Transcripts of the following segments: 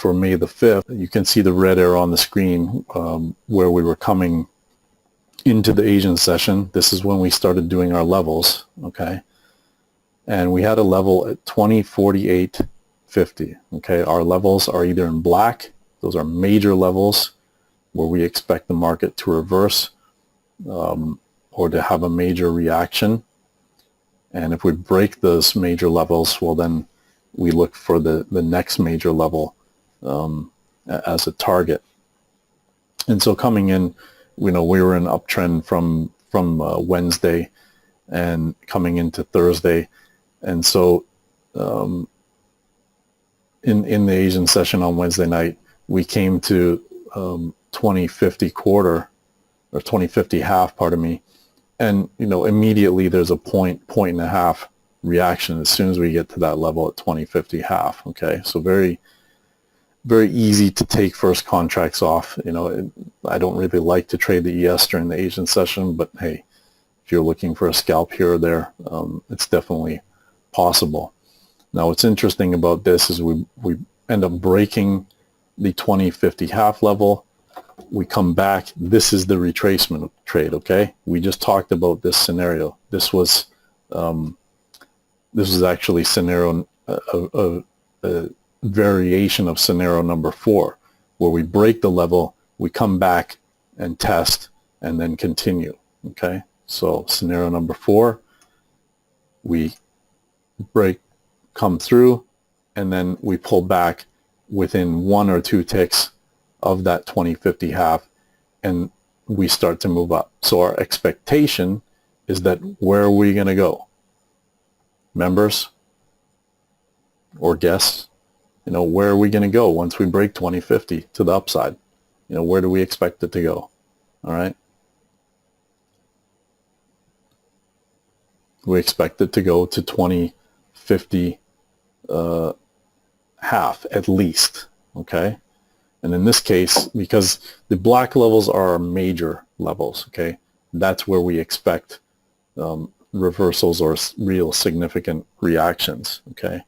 for May the 5th, you can see the red arrow on the screen where we were coming into the Asian session. This is when we started doing our levels, okay? And we had a level at 2048.50, okay? Our levels are either in black, those are major levels where we expect the market to reverse or to have a major reaction. And if we break those major levels, well then we look for the next major level as a target. And so coming in, we were in uptrend from Wednesday and coming into Thursday. And so in the Asian session on Wednesday night, we came to 2050 quarter, or 2050 half, pardon me. And, immediately there's a point and a half reaction as soon as we get to that level at 2050 half, okay? So very, very easy to take first contracts off. I don't really like to trade the ES during the Asian session, but hey, if you're looking for a scalp here or there, it's definitely possible. Now, what's interesting about this is we end up breaking the 2050 half level. We come back. This is the retracement trade, okay? We just talked about this scenario. This was actually scenario a variation of scenario number 4, where we break the level, we come back and test, and then continue, okay? So scenario number 4, we break, come through, and then we pull back within 1 or 2 ticks of that 2050 half, and we start to move up. So our expectation is that where are we going to go? Members or guests? Where are we going to go once we break 2050 to the upside? Where do we expect it to go? All right. We expect it to go to 2050 half at least, okay? And in this case, because the black levels are our major levels, okay, that's where we expect reversals or real significant reactions, okay?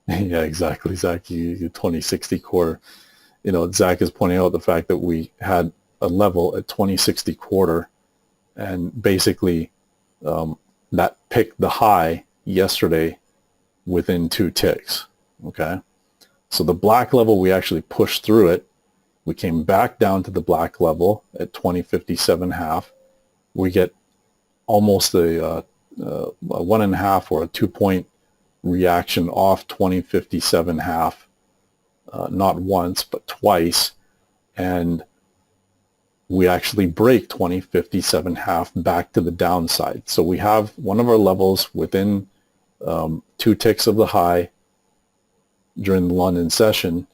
Yeah, exactly, Zach, you 2060 quarter. Zach is pointing out the fact that we had a level at 2060 quarter, and basically that picked the high yesterday within 2 ticks, okay? So the black level, we actually pushed through it. We came back down to the black level at 2057 half. We get almost a 1.5 or a 2-point reaction off 2057 half, not once, but twice. And we actually break 2057 half back to the downside. So we have one of our levels within 2 ticks of the high during the London session,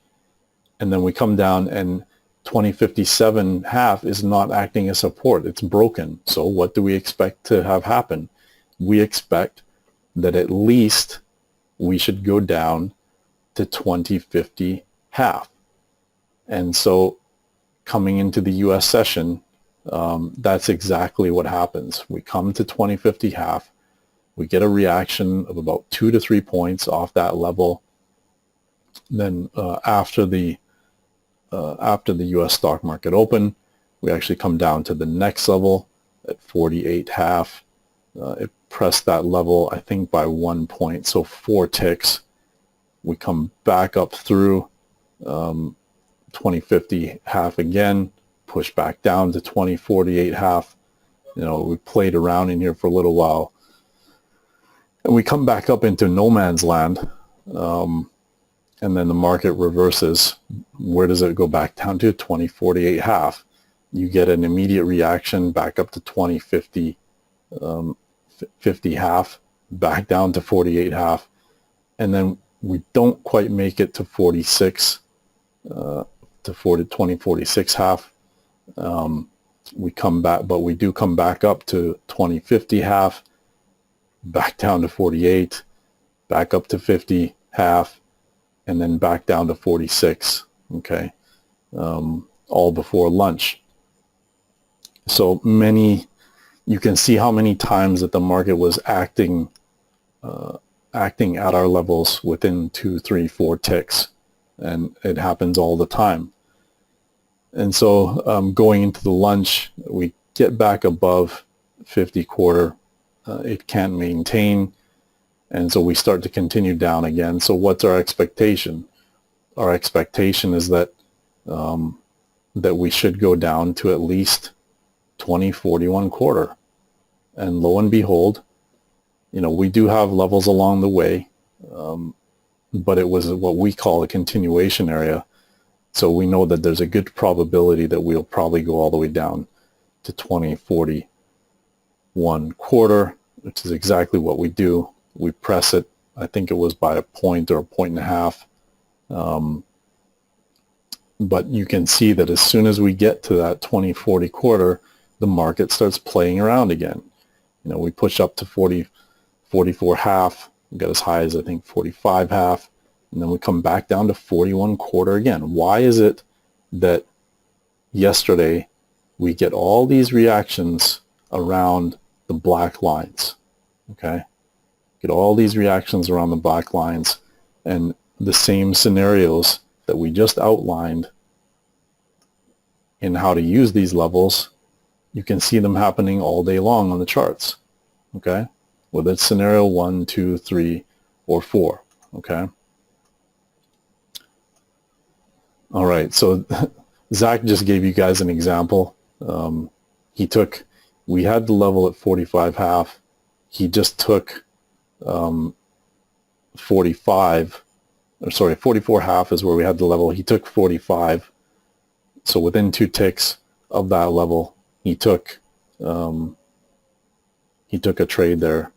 and then we come down and 2057 half is not acting as support. It's broken. So what do we expect to have happen? We expect that at least we should go down to 2050 half. And so coming into the US session, that's exactly what happens. We come to 2050 half, we get a reaction of about 2 to 3 points off that level. Then after the U.S. stock market open, we actually come down to the next level at 48 half. It pressed that level, I think, by 1 point, so 4 ticks. We come back up through 2050 half again, push back down to 2048 half. We played around in here for a little while, and we come back up into no man's land. And then the market reverses. Where does it go back down to? 2048 half. You get an immediate reaction back up to 2050 50 half, back down to 48 half, and then we don't quite make it to 46 to 2046 half. We come back, but we do come back up to 2050 half, back down to 48, back up to 50 half, and then back down to 46, okay, all before lunch. So you can see how many times that the market was acting at our levels within 2, 3, 4 ticks. and it happens all the time. And so going into the lunch, we get back above 50 quarter. It can't maintain, and so we start to continue down again. So what's our expectation? Our expectation is that that we should go down to at least 2041 quarter. And lo and behold, we do have levels along the way, but it was what we call a continuation area. So we know that there's a good probability that we'll probably go all the way down to 2041 quarter, which is exactly what we do. We press it, I think it was by a point or a point and a half. But you can see that as soon as we get to that 2040 quarter, the market starts playing around again. We push up to 44 half, we got as high as I think 45 half, and then we come back down to 41 quarter again. Why is it that yesterday we get all these reactions around the black lines? Okay, get all these reactions around the black lines, and the same scenarios that we just outlined in how to use these levels, you can see them happening all day long on the charts. Okay, whether it's scenario 1, 2, 3, or 4. Okay. All right, so Zach just gave you guys an example. We had the level at 45 half. He just took 44 half is where we had the level. He took 45. So within 2 ticks of that level, he took a trade there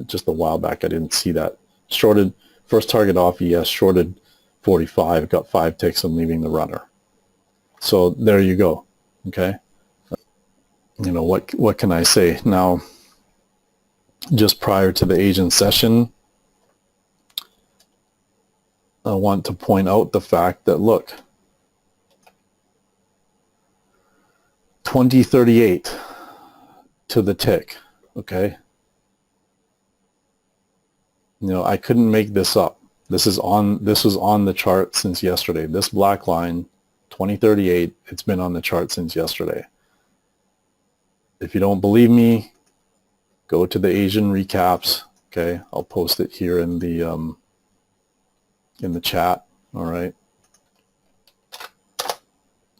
just a while back. I didn't see that. Shorted, first target off, yes, shorted 45, got 5 ticks and leaving the runner. So there you go. Okay. What can I say? Now, just prior to the Asian session, I want to point out the fact that, look, 2038 to the tick, okay? I couldn't make this up. This was on the chart since yesterday. This black line, 2038, it's been on the chart since yesterday. If you don't believe me, go to the Asian recaps, okay? I'll post it here in the chat, all right?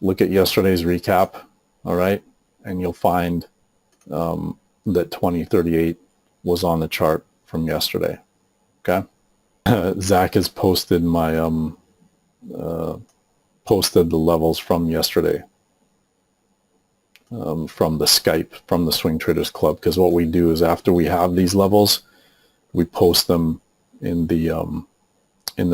Look at yesterday's recap, all right? And you'll find that 2038 was on the chart from yesterday, okay? Zach has posted posted the levels from yesterday from the Skype, from the Swing Traders Club, because what we do is after we have these levels, we post them in the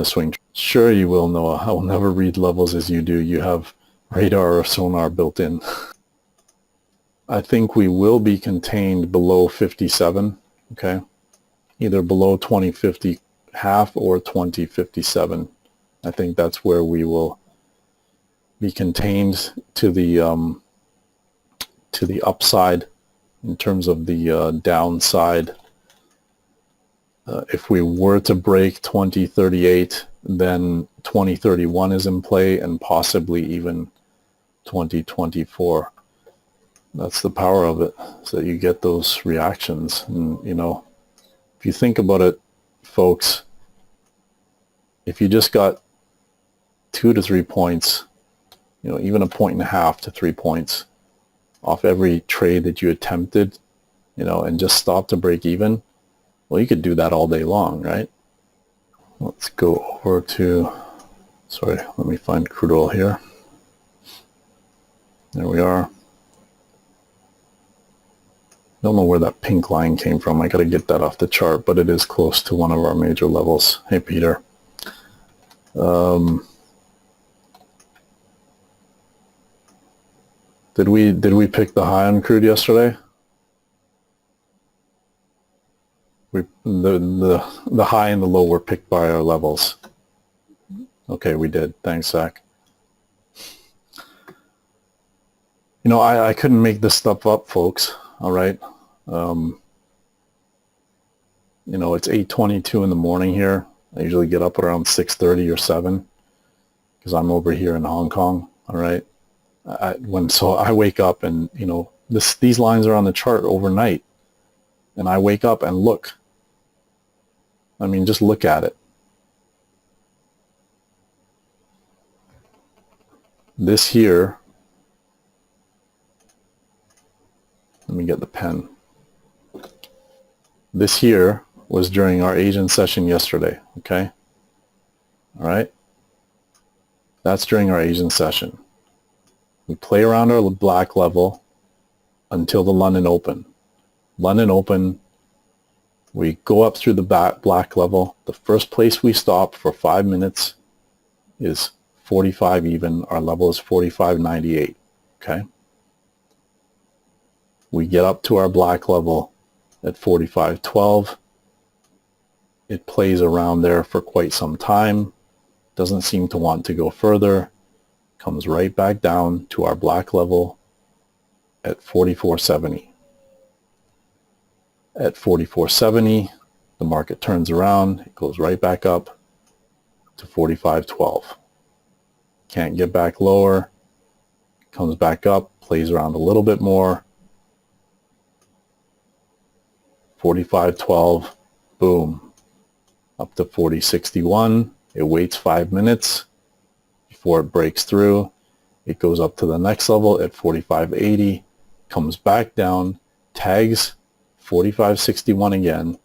Swing. Sure you will, Noah. I will never read levels as you do. You have radar or sonar built in. I think we will be contained below 57, okay? Either below 2050 half or 2057. I think that's where we will be contained to the upside in terms of the downside. If we were to break 2038, then 2031 is in play, and possibly even 2024. That's the power of it, so that you get those reactions. And if you think about it, folks, if you just got 2 to 3 points, even a point and a half to 3 points off every trade that you attempted, and just stop to break even, well, you could do that all day long, right? Let's go over to, sorry, let me find crude oil here. There we are. Don't know where that pink line came from. I got to get that off the chart, but it is close to one of our major levels. Hey, Peter. Did we pick the high on crude yesterday? The high and the low were picked by our levels. Okay, we did. Thanks, Zach. I couldn't make this stuff up, folks. All right. It's 8:22 in the morning here. I usually get up around 6:30 or 7. because I'm over here in Hong Kong. All right. So I wake up and, these lines are on the chart overnight, and I wake up and look. I mean, just look at it. This here, let me get the pen. This here was during our Asian session yesterday, okay? All right? That's during our Asian session. We play around our black level until the London Open. London Open, we go up through the black level. The first place we stop for 5 minutes is 45 even. Our level is 45.98, okay? We get up to our black level at 45.12. It plays around there for quite some time. Doesn't seem to want to go further. Comes right back down to our black level at 44.70. At 44.70, the market turns around. It goes right back up to 45.12. Can't get back lower. Comes back up, plays around a little bit more. 45.12, boom, up to 40.61. It waits 5 minutes before it breaks through. It goes up to the next level at 45.80, comes back down, tags 45.61 again,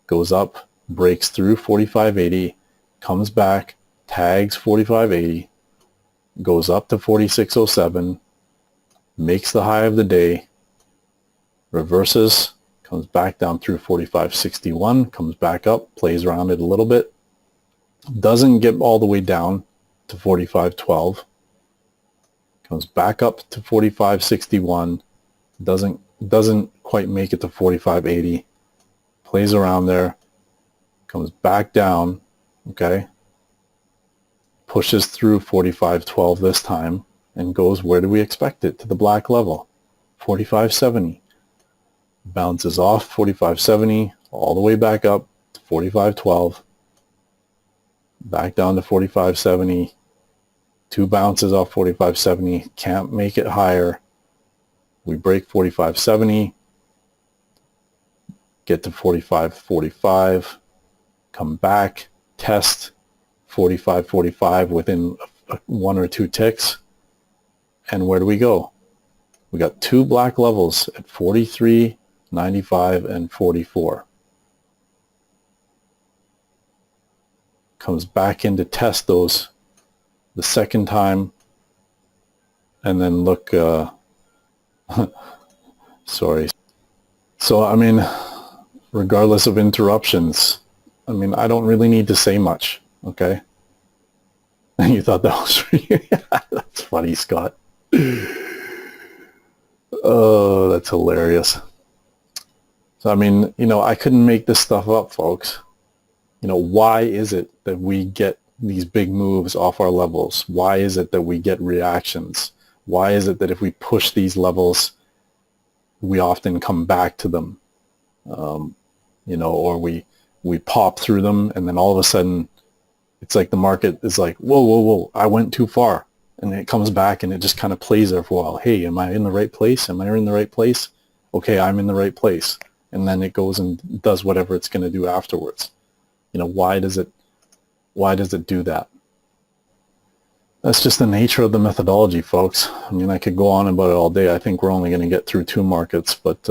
goes up, breaks through 45.80, comes back, tags 45.80, goes up to 46.07, makes the high of the day, reverses, comes back down through 45.61, comes back up, plays around it a little bit, doesn't get all the way down to 45.12, comes back up to 45.61, doesn't quite make it to 45.80, plays around there, comes back down, okay, pushes through 45.12 this time, and goes, where do we expect it? To the black level, 45.70. Bounces off 45.70 all the way back up to 45.12, back down to 45.70, 2 bounces off 45.70, can't make it higher. We break 45.70, get to 45.45, come back, test 45.45 within 1 or 2 ticks, and where do we go? We got 2 black levels at 43.95 and 44. Comes back in to test those the second time, and then look, sorry. So, I mean, regardless of interruptions, I mean, I don't really need to say much, okay? You thought that was for you? That's funny, Scott. Oh, that's hilarious. So, I mean, I couldn't make this stuff up, folks. Why is it that we get these big moves off our levels? Why is it that we get reactions? Why is it that if we push these levels, we often come back to them? Or we pop through them, and then all of a sudden, it's like the market is like, whoa, whoa, whoa, I went too far. And it comes back and it just kind of plays there for a while. Hey, am I in the right place? Am I in the right place? Okay, I'm in the right place. And then it goes and does whatever it's going to do afterwards. Why does it do that? That's just the nature of the methodology, folks. I mean, I could go on about it all day. I think we're only going to get through 2 markets, but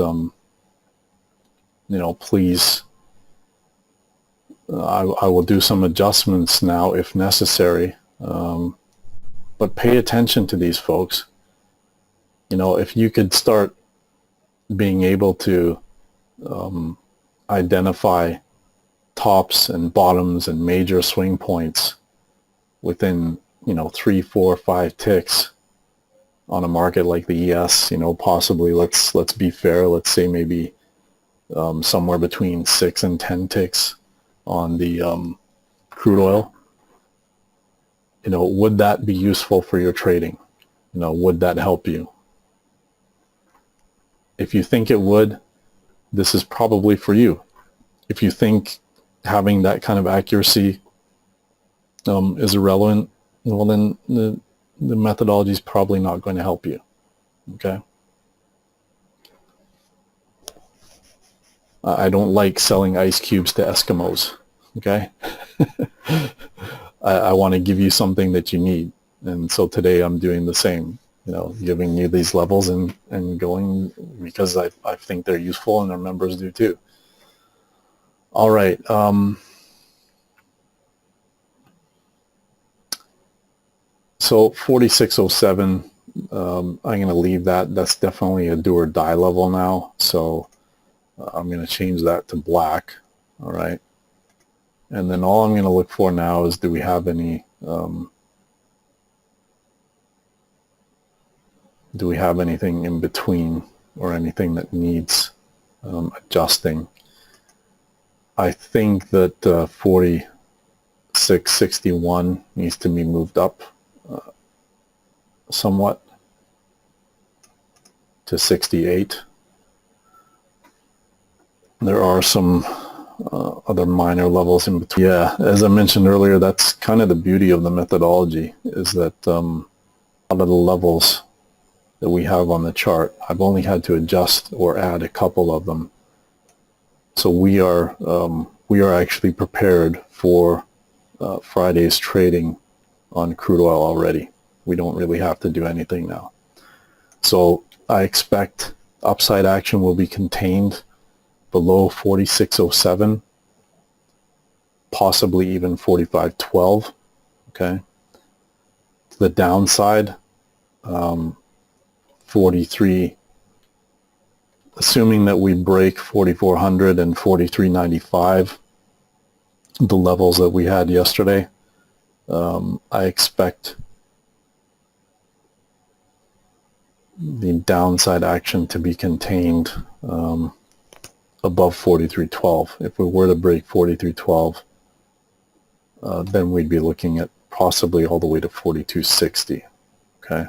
please, I will do some adjustments now if necessary. But pay attention to these folks. If you could start being able to identify tops and bottoms and major swing points within 3, 4, 5 ticks on a market like the ES, possibly let's be fair, let's say maybe somewhere between 6 and 10 ticks on the crude oil. Would that be useful for your trading? Would that help you? If you think it would, this is probably for you. If you think having that kind of accuracy is irrelevant, well, then the methodology is probably not going to help you. Okay. I don't like selling ice cubes to Eskimos. Okay. I want to give you something that you need. And so today I'm doing the same, you know, giving you these levels and going because I think they're useful and our members do too. All right. So 4607, I'm going to leave that. That's definitely a do or die level now. So I'm going to change that to black. All right. And then all I'm going to look for now is, do we have any, do we have anything in between or anything that needs adjusting? I think that 4661 needs to be moved up somewhat to 68. There are some other minor levels in between. Yeah, as I mentioned earlier, that's kind of the beauty of the methodology, is that a lot of the levels that we have on the chart, I've only had to adjust or add a couple of them. So we are actually prepared for Friday's trading on crude oil already. We don't really have to do anything now. So I expect upside action will be contained below 4607, possibly even 4512. Okay. To the downside, 43, assuming that we break 4400 and 4395, the levels that we had yesterday, I expect the downside action to be contained above 4312. If we were to break 4312, then we'd be looking at possibly all the way to 4260, okay,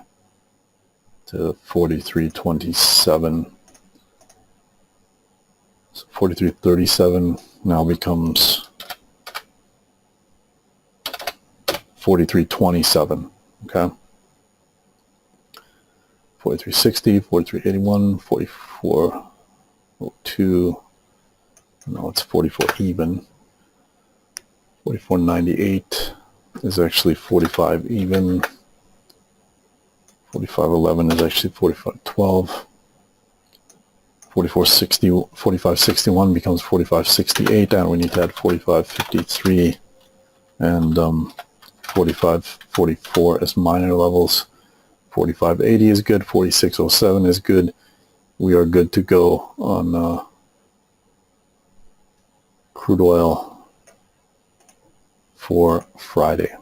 to 4327. So 4337 now becomes 4327, okay. 4360, 4381, 4402, no, it's 44 even. 4498 is actually 45 even. 4511 is actually 4512. 4561 becomes 4568, and we need to add 4553 and 4544 as minor levels. 4580 is good. 4607 is good. We are good to go on crude oil for Friday.